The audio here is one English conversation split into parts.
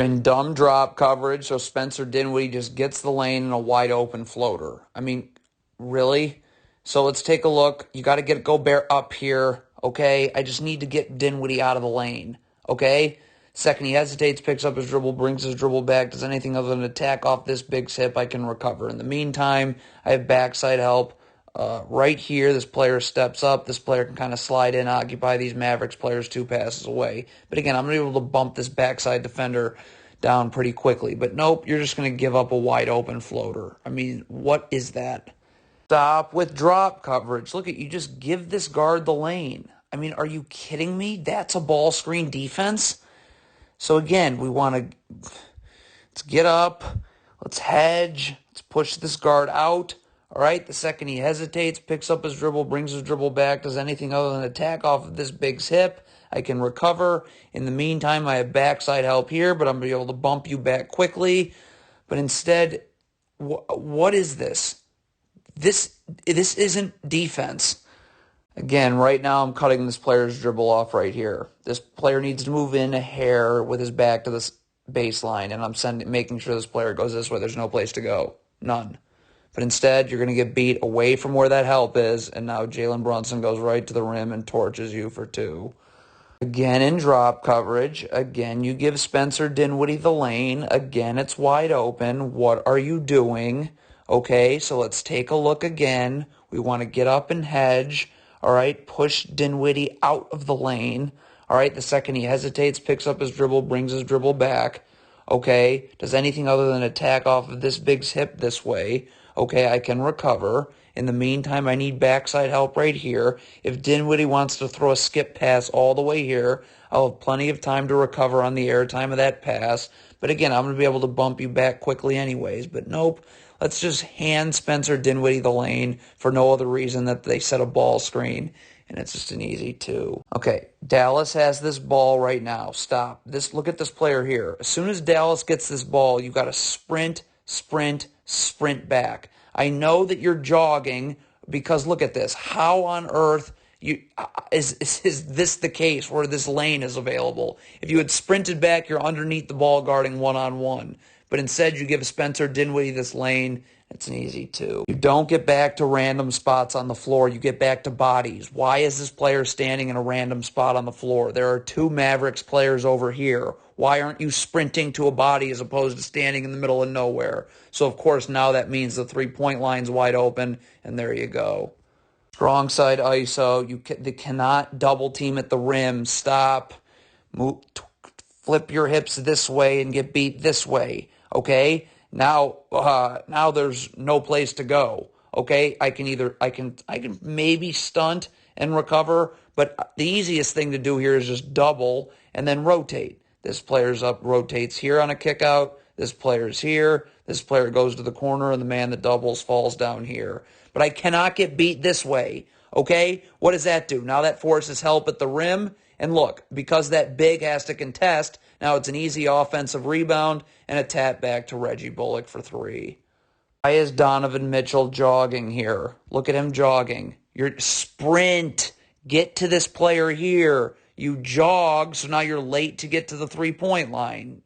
In dumb drop coverage, so Spencer Dinwiddie just gets the lane in a wide open floater. I mean, really? So let's take a look. You got to get Gobert up here, okay? I just need to get Dinwiddie out of the lane, okay? Second, he hesitates, picks up his dribble, brings his dribble back, does anything other than attack off this big hip, I can recover. In the meantime, I have backside help. Right here, this player steps up. This player can kind of slide in, occupy these Mavericks players 2 passes away. But again, I'm going to be able to bump this backside defender down pretty quickly. But nope, you're just going to give up a wide open floater. I mean, what is that? Stop with drop coverage. Look at you, just give this guard the lane. I mean, are you kidding me? That's a ball screen defense? So again, we want to let's get up, let's hedge, let's push this guard out. All right, the second he hesitates, picks up his dribble, brings his dribble back, does anything other than attack off of this big hip, I can recover. In the meantime, I have backside help here, but I'm going to be able to bump you back quickly. But instead, what is this? This isn't defense. Again, right now I'm cutting this player's dribble off right here. This player needs to move in a hair with his back to this baseline, and I'm making sure this player goes this way. There's no place to go. None. But instead, you're going to get beat away from where that help is, and now Jalen Brunson goes right to the rim and torches you for 2. Again, in drop coverage. Again, you give Spencer Dinwiddie the lane. Again, it's wide open. What are you doing? Okay, so let's take a look again. We want to get up and hedge. All right, push Dinwiddie out of the lane. All right, the second he hesitates, picks up his dribble, brings his dribble back. Okay, does anything other than attack off of this big hip this way. Okay, I can recover. In the meantime, I need backside help right here. If Dinwiddie wants to throw a skip pass all the way here, I'll have plenty of time to recover on the airtime of that pass. But again, I'm going to be able to bump you back quickly anyways. But nope, let's just hand Spencer Dinwiddie the lane for no other reason that they set a ball screen. And it's just an easy 2. Okay, Dallas has this ball right now. Stop. Look at this player here. As soon as Dallas gets this ball, you got to sprint back. I know that you're jogging because look at this. How on earth is this the case where this lane is available? If you had sprinted back, you're underneath the ball guarding one-on-one. But instead, you give Spencer Dinwiddie this lane. It's an easy 2. You don't get back to random spots on the floor. You get back to bodies. Why is this player standing in a random spot on the floor? There are 2 Mavericks players over here. Why aren't you sprinting to a body as opposed to standing in the middle of nowhere? So, of course, now that means the 3-point line's wide open, and there you go. Strong side ISO. They cannot double team at the rim. Stop. Flip your hips this way and get beat this way. Okay? Now there's no place to go. Okay? I can maybe stunt and recover, but the easiest thing to do here is just double and then rotate. This player's up, rotates here on a kick out. This player's here. This player goes to the corner, and the man that doubles falls down here. But I cannot get beat this way. Okay? What does that do? Now that forces help at the rim. And look, because that big has to contest, now it's an easy offensive rebound and a tap back to Reggie Bullock for 3. Why is Donovan Mitchell jogging here? Look at him jogging. You're sprint. Get to this player here. You jog, so now you're late to get to the 3-point line.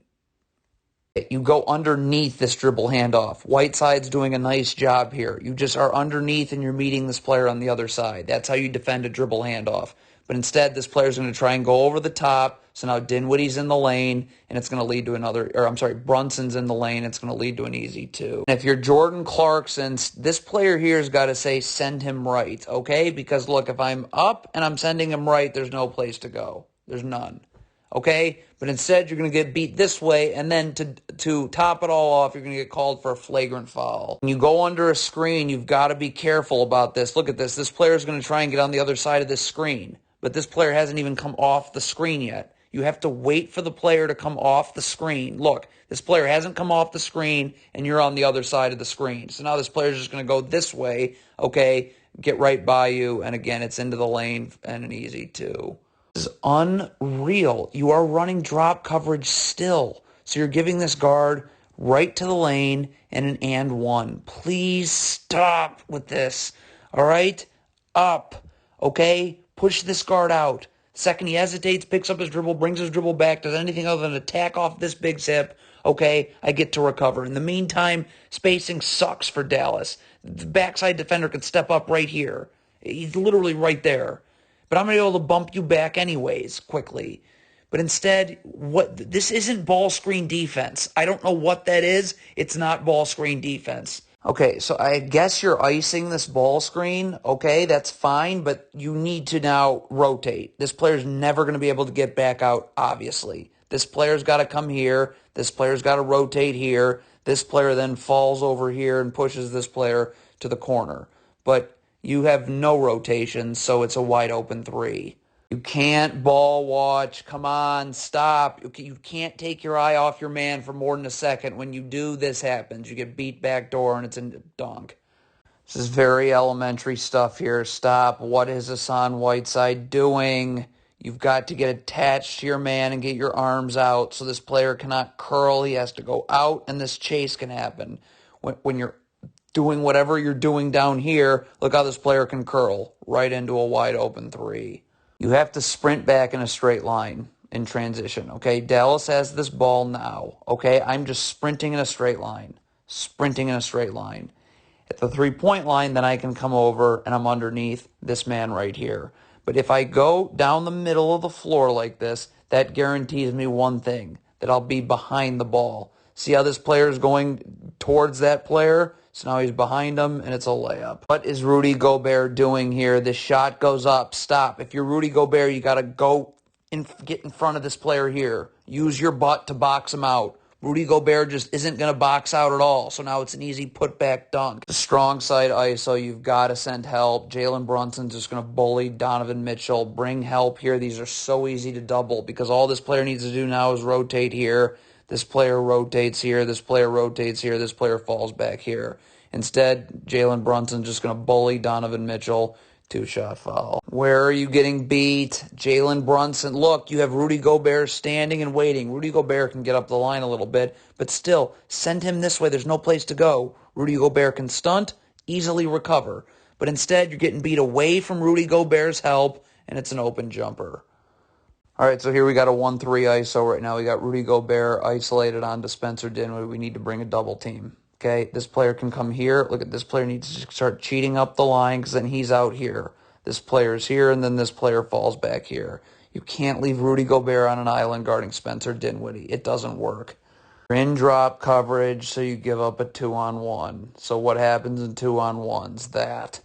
You go underneath this dribble handoff. Whiteside's doing a nice job here. You just are underneath and you're meeting this player on the other side. That's how you defend a dribble handoff. But instead, this player's going to try and go over the top. So now Dinwiddie's in the lane, and it's going to lead to Brunson's in the lane. It's going to lead to an easy 2. And if you're Jordan Clarkson, this player here has got to say, send him right, okay? Because look, if I'm up and I'm sending him right, there's no place to go. There's none, okay? But instead, you're going to get beat this way, and then to top it all off, you're going to get called for a flagrant foul. When you go under a screen, you've got to be careful about this. Look at this. This player's going to try and get on the other side of this screen. But this player hasn't even come off the screen yet. You have to wait for the player to come off the screen. Look, this player hasn't come off the screen, and you're on the other side of the screen. So now this player's just going to go this way, okay, get right by you, and again, it's into the lane and an easy 2. This is unreal. You are running drop coverage still. So you're giving this guard right to the lane and an and 1. Please stop with this, all right? Up, okay? Push this guard out. Second he hesitates, picks up his dribble, brings his dribble back, does anything other than attack off this big zip, okay, I get to recover. In the meantime, spacing sucks for Dallas. The backside defender could step up right here. He's literally right there. But I'm going to be able to bump you back anyways, quickly. But instead, this isn't ball screen defense. I don't know what that is. It's not ball screen defense. Okay, so I guess you're icing this ball screen. Okay, that's fine, but you need to now rotate. This player's never going to be able to get back out, obviously. This player's got to come here. This player's got to rotate here. This player then falls over here and pushes this player to the corner. But you have no rotation, so it's a wide open three. You can't ball watch. Come on, stop. You can't take your eye off your man for more than a second. When you do, this happens. You get beat back door, and it's a dunk. This is very elementary stuff here. Stop. What is Hassan Whiteside doing? You've got to get attached to your man and get your arms out so this player cannot curl. He has to go out, and this chase can happen. When you're doing whatever you're doing down here, look how this player can curl right into a wide open three. You have to sprint back in a straight line in transition, okay? Dallas has this ball now, okay? I'm just sprinting in a straight line. Sprinting in a straight line. At the three-point line, then I can come over and I'm underneath this man right here. But if I go down the middle of the floor like this, that guarantees me one thing, that I'll be behind the ball. See how this player is going towards that player? So now he's behind him, and it's a layup. What is Rudy Gobert doing here? This shot goes up. Stop. If you're Rudy Gobert, you got to go get in front of this player here. Use your butt to box him out. Rudy Gobert just isn't going to box out at all, so now it's an easy putback dunk. The strong side ISO, you've got to send help. Jalen Brunson's just going to bully Donovan Mitchell. Bring help here. These are so easy to double because all this player needs to do now is rotate here. This player rotates here, this player rotates here, this player falls back here. Instead, Jalen Brunson's just going to bully Donovan Mitchell. Two-shot foul. Where are you getting beat? Jalen Brunson. Look, you have Rudy Gobert standing and waiting. Rudy Gobert can get up the line a little bit, but still, send him this way. There's no place to go. Rudy Gobert can stunt, easily recover. But instead, you're getting beat away from Rudy Gobert's help, and it's an open jumper. All right, so here we got a 1-3 ISO right now. We got Rudy Gobert isolated onto Spencer Dinwiddie. We need to bring a double team. Okay, this player can come here. Look at this player needs to start cheating up the line because then he's out here. This player's here, and then this player falls back here. You can't leave Rudy Gobert on an island guarding Spencer Dinwiddie. It doesn't work. You're in drop coverage, so you give up a 2-on-1. So what happens in 2-on-1s? That.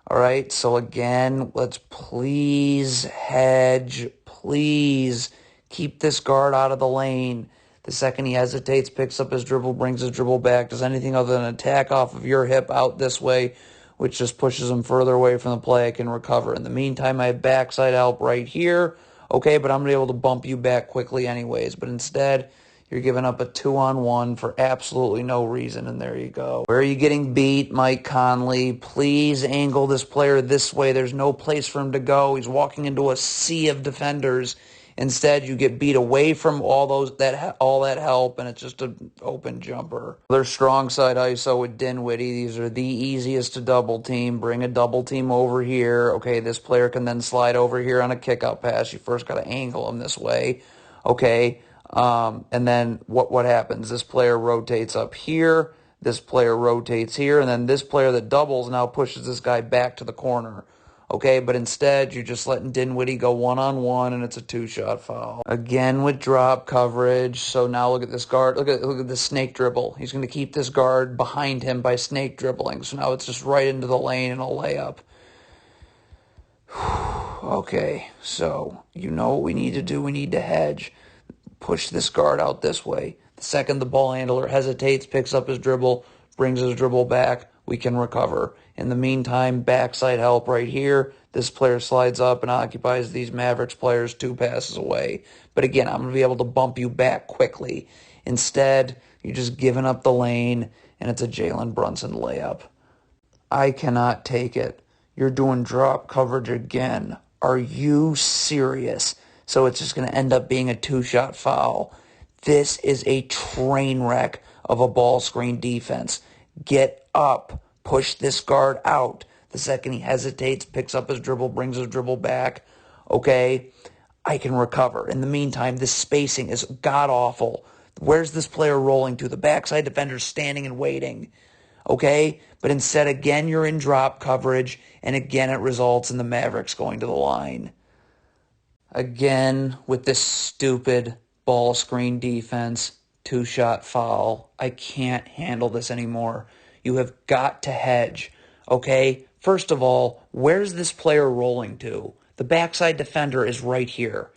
All right, so again, let's please hedge. Please keep this guard out of the lane. The second he hesitates, picks up his dribble, brings his dribble back, does anything other than attack off of your hip out this way, which just pushes him further away from the play, I can recover. In the meantime, I have backside help right here. Okay, but I'm going to be able to bump you back quickly anyways. But instead, you're giving up a 2-on-1 for absolutely no reason, and there you go. Where are you getting beat, Mike Conley? Please angle this player this way. There's no place for him to go. He's walking into a sea of defenders. Instead, you get beat away from all that help, and it's just an open jumper. Their strong side ISO with Dinwiddie. These are the easiest to double team. Bring a double team over here. Okay, this player can then slide over here on a kick-out pass. You first got to angle him this way. Okay, and then what happens? This player rotates up here. This player rotates here, and then this player that doubles now pushes this guy back to the corner. Okay, but instead, you're just letting Dinwiddie go one-on-one, and it's a two-shot foul. Again with drop coverage. So now look at this guard. Look at the snake dribble. He's going to keep this guard behind him by snake dribbling. So now it's just right into the lane and a layup. Okay, so you know what we need to do. We need to hedge. Push this guard out this way. The second the ball handler hesitates, picks up his dribble, brings his dribble back, we can recover. In the meantime, backside help right here. This player slides up and occupies these Mavericks players 2 passes away. But again, I'm going to be able to bump you back quickly. Instead, you're just giving up the lane, and it's a Jalen Brunson layup. I cannot take it. You're doing drop coverage again. Are you serious? So it's just going to end up being a 2-shot foul. This is a train wreck of a ball screen defense. Get up. Push this guard out. The second he hesitates, picks up his dribble, brings his dribble back. Okay, I can recover. In the meantime, this spacing is god-awful. Where's this player rolling to? The backside defender's standing and waiting. Okay? But instead, again, you're in drop coverage, and again, it results in the Mavericks going to the line. Again, with this stupid ball screen defense, two-shot foul. I can't handle this anymore. You have got to hedge. Okay? First of all, where's this player rolling to? The backside defender is right here.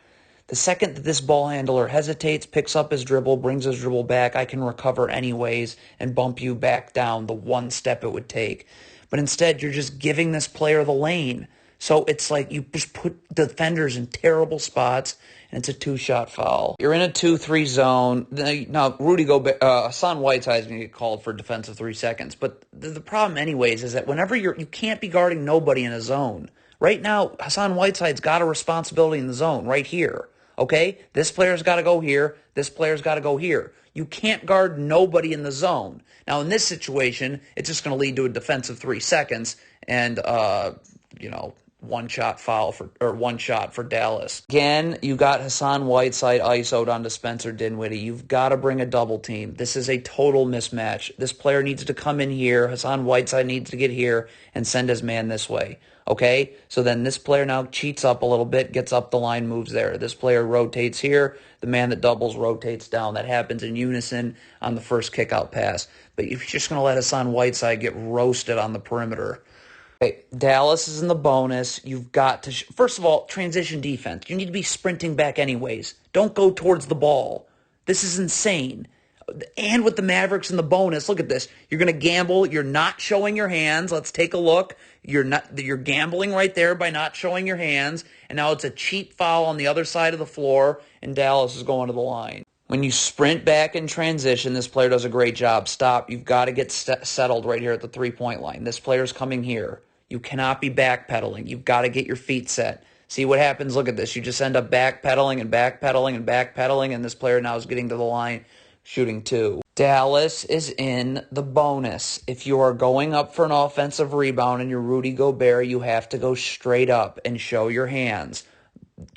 The second that this ball handler hesitates, picks up his dribble, brings his dribble back, I can recover anyways and bump you back down the one step it would take. But instead, you're just giving this player the lane. So it's like you just put defenders in terrible spots, and it's a two-shot foul. You're in a 2-3 zone. Now, Hassan Whiteside is going to get called for defensive 3 seconds. But the problem anyways is that whenever you can't be guarding nobody in a zone. Right now, Hassan Whiteside's got a responsibility in the zone right here. Okay? This player's got to go here. This player's got to go here. You can't guard nobody in the zone. Now, in this situation, it's just going to lead to a defensive 3 seconds and, one shot for Dallas. Again, you got Hassan Whiteside ISO'd onto Spencer Dinwiddie. You've got to bring a double team. This is a total mismatch. This player needs to come in here. Hassan Whiteside needs to get here and send his man this way. Okay? So then this player now cheats up a little bit, gets up the line, moves there. This player rotates here. The man that doubles rotates down. That happens in unison on the first kick-out pass. But you're just going to let Hassan Whiteside get roasted on the perimeter. Okay, Dallas is in the bonus. You've got to, first of all, transition defense. You need to be sprinting back anyways. Don't go towards the ball. This is insane. And with the Mavericks in the bonus, look at this. You're going to gamble. You're not showing your hands. Let's take a look. You're gambling right there by not showing your hands. And now it's a cheap foul on the other side of the floor, and Dallas is going to the line. When you sprint back in transition, this player does a great job. Stop. You've got to get settled right here at the three-point line. This player's coming here. You cannot be backpedaling. You've got to get your feet set. See what happens? Look at this. You just end up backpedaling and backpedaling and backpedaling, and this player now is getting to the line, shooting two. Dallas is in the bonus. If you are going up for an offensive rebound and you're Rudy Gobert, you have to go straight up and show your hands.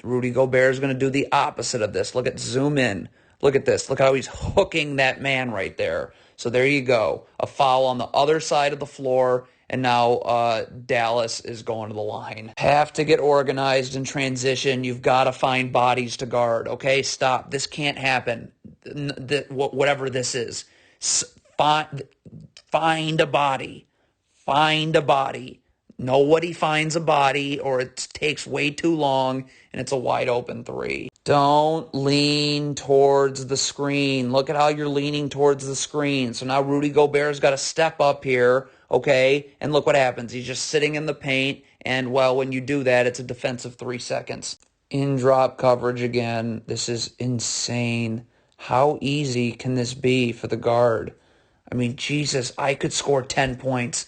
Rudy Gobert is going to do the opposite of this. Look at, zoom in. Look at this. Look how he's hooking that man right there. So there you go. A foul on the other side of the floor. And now Dallas is going to the line. Have to get organized in transition. You've got to find bodies to guard. Okay, stop. This can't happen. Whatever this is. Find a body. Find a body. Nobody finds a body, or it takes way too long, and it's a wide open three. Don't lean towards the screen. Look at how you're leaning towards the screen. So now Rudy Gobert's got to step up here, okay? And look what happens. He's just sitting in the paint, and, well, when you do that, it's a defensive 3 seconds. In drop coverage again. This is insane. How easy can this be for the guard? I mean, Jesus, I could score 10 points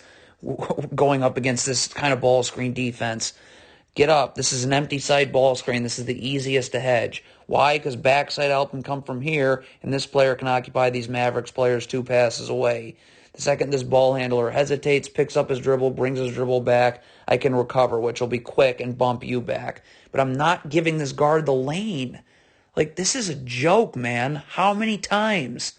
going up against this kind of ball screen defense. Get up. This is an empty side ball screen. This is the easiest to hedge. Why? Because backside help can come from here, and this player can occupy these Mavericks players 2 passes away. The second this ball handler hesitates, picks up his dribble, brings his dribble back, I can recover, which will be quick and bump you back. But I'm not giving this guard the lane. Like, this is a joke, man. How many times?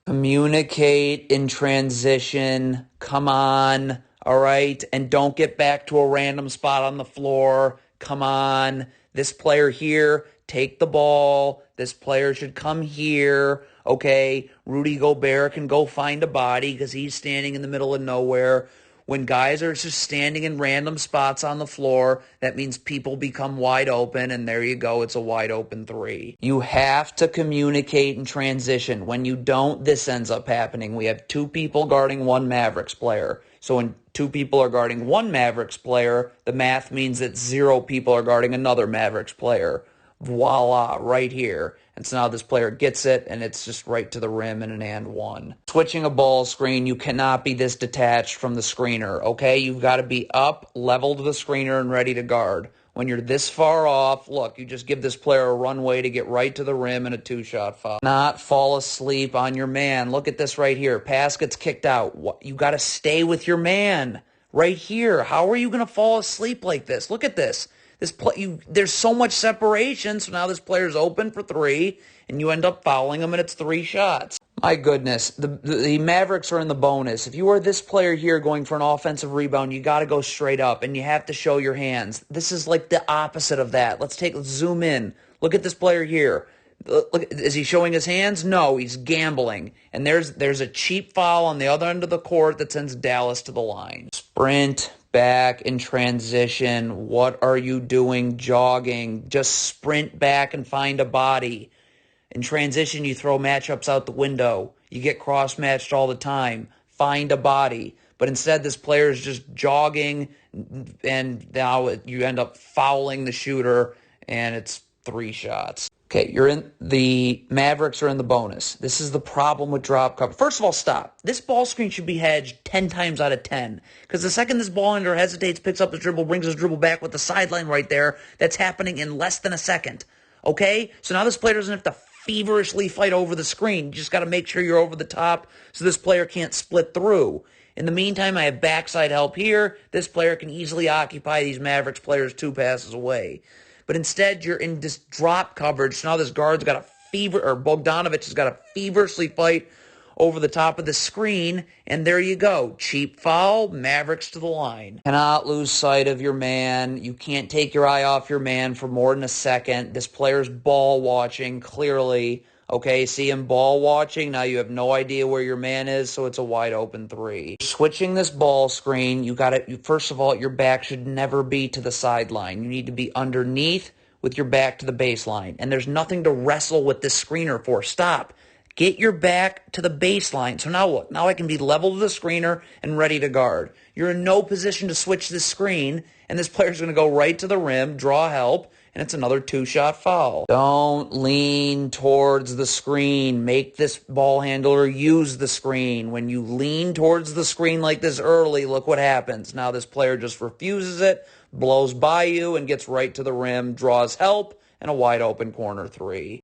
Communicate in transition. Come on. All right? And don't get back to a random spot on the floor. Come on. This player here, take the ball. This player should come here. Okay? Rudy Gobert can go find a body because he's standing in the middle of nowhere. When guys are just standing in random spots on the floor, that means people become wide open, and there you go. It's a wide open three. You have to communicate and transition. When you don't, this ends up happening. We have 2 people guarding 1 Mavericks player. So when 2 people are guarding 1 Mavericks player, the math means that 0 people are guarding another Mavericks player. Voila, right here. And so now this player gets it, and it's just right to the rim and an and one. Switching a ball screen, you cannot be this detached from the screener, okay? You've got to be up, level to the screener, and ready to guard. When you're this far off, look, you just give this player a runway to get right to the rim and a 2-shot foul. Not fall asleep on your man. Look at this right here. Pass gets kicked out. You got to stay with your man right here. How are you going to fall asleep like this? Look at this. There's so much separation, so now this player's open for three, and you end up fouling him, and it's 3 shots. My goodness, the Mavericks are in the bonus. If you are this player here going for an offensive rebound, you got to go straight up, and you have to show your hands. This is like the opposite of that. Let's zoom in. Look at this player here. Look, is he showing his hands? No, he's gambling. And there's a cheap foul on the other end of the court that sends Dallas to the line. Sprint back in transition. What are you doing jogging? Just sprint back and find a body. In transition, you throw matchups out the window. You get cross-matched all the time. Find a body. But instead, this player is just jogging, and now you end up fouling the shooter, and it's 3 shots. Okay, the Mavericks are in the bonus. This is the problem with drop cover. First of all, stop. This ball screen should be hedged 10 times out of 10. Because the second this ball handler hesitates, picks up his dribble, brings his dribble back with the sideline right there, that's happening in less than a second. Okay? So now this player doesn't have to feverishly fight over the screen. You just got to make sure you're over the top so this player can't split through. In the meantime, I have backside help here. This player can easily occupy these Mavericks players 2 passes away. But instead, you're in this drop coverage. So now this guard's got Bogdanovich has got to feverishly fight over the top of the screen. And there you go. Cheap foul, Mavericks to the line. Cannot lose sight of your man. You can't take your eye off your man for more than a second. This player's ball watching, clearly. Okay, see him ball watching. Now you have no idea where your man is, so it's a wide open 3. Switching this ball screen, first of all, your back should never be to the sideline. You need to be underneath with your back to the baseline. And there's nothing to wrestle with this screener for. Stop. Get your back to the baseline. So now what? Now I can be level to the screener and ready to guard. You're in no position to switch this screen, and this player's going to go right to the rim, draw help, and it's another 2-shot foul. Don't lean towards the screen. Make this ball handler use the screen. When you lean towards the screen like this early, look what happens. Now this player just refuses it, blows by you, and gets right to the rim, draws help, and a wide open corner 3.